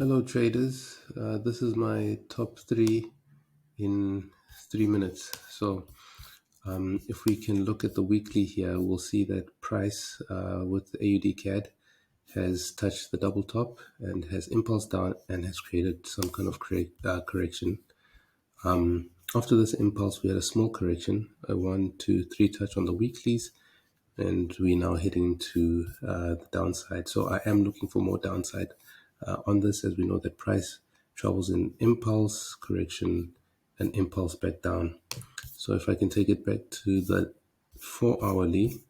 Hello traders, this is my top three in 3 minutes. If we can look at the weekly here, we'll see that price with AUD CAD has touched the double top and has impulse down and has created some kind of correction. After this impulse, we had a small correction, a 1, 2, 3 touch on the weeklies, and we're now heading to the downside. So I am looking for more downside on this, as we know that price travels in impulse, correction, and impulse back down. So if I can take it back to the 4 hourly,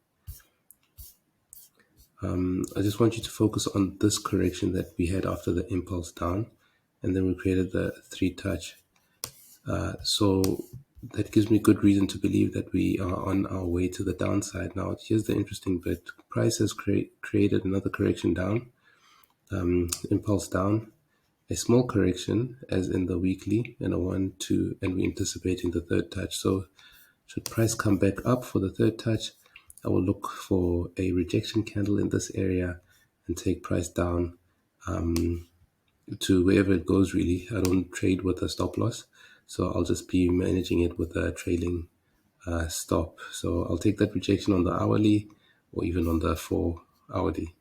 I just want you to focus on this correction that we had after the impulse down, and then we created the 3 touch. So that gives me good reason to believe that we are on our way to the downside. Now, here's the interesting bit. Price has created another correction down, impulse down, a small correction as in the weekly, and a 1, 2, and we're anticipating the third touch. So should price come back up for the third touch, I will look for a rejection candle in this area and take price down to wherever it goes, really. I don't trade with a stop loss, so I'll just be managing it with a trailing stop. So I'll take that rejection on the hourly or even on the 4 hourly.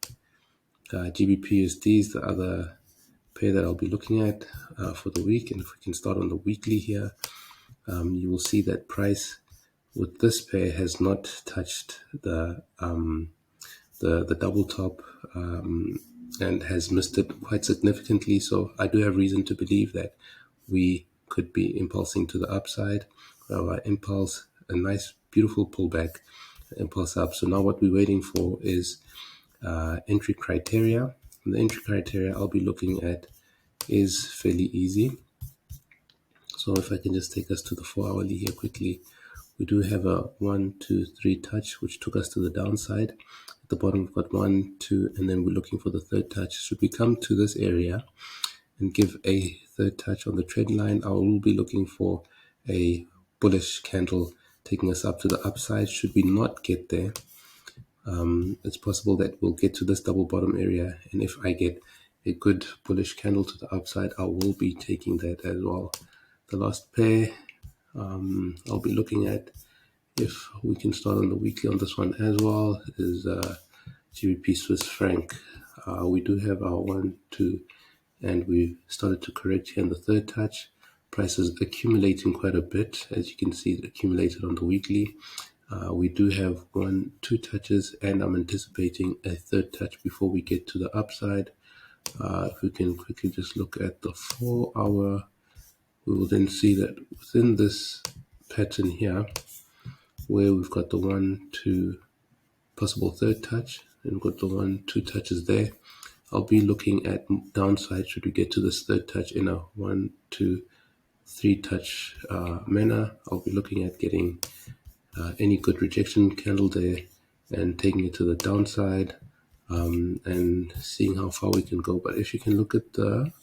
GBP/USD is the other pair that I'll be looking at for the week. And if we can start on the weekly here, you will see that price with this pair has not touched the double top and has missed it quite significantly. So I do have reason to believe that we could be impulsing to the upside. Impulse, a nice, beautiful pullback, impulse up. So now what we're waiting for is entry criteria. And the entry criteria I'll be looking at is fairly easy. So if I can just take us to the 4 hourly here quickly, we do have a 1, 2, 3 touch, which took us to the downside. At the bottom, we've got 1, 2, and then we're looking for the third touch. Should we come to this area and give a third touch on the trend line, I will be looking for a bullish candle taking us up to the upside. Should we not get there, it's possible that we'll get to this double bottom area, and if I get a good bullish candle to the upside, I will be taking that as well. The last pair I'll be looking at, if we can start on the weekly on this one as well, is GBP Swiss franc. We do have our 1, 2, and we started to correct here in the third touch. Price is accumulating quite a bit, as you can see, it accumulated on the weekly. We do have 1, 2 touches, and I'm anticipating a third touch before we get to the upside. If we can quickly just look at the 4 hour, we will then see that within this pattern here, where we've got the 1, 2 possible third touch, and we've got the 1, 2 touches there, I'll be looking at downside should we get to this third touch in a 1, 2, 3 touch manner. I'll be looking at getting any good rejection candle there and taking it to the downside and seeing how far we can go. But if you can look at the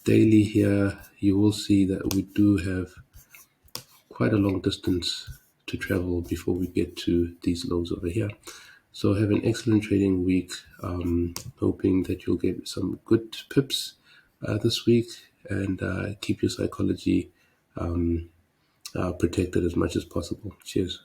daily here, you will see that we do have quite a long distance to travel before we get to these lows over here. So have an excellent trading week. Hoping that you'll get some good pips this week, and keep your psychology protected as much as possible. Cheers.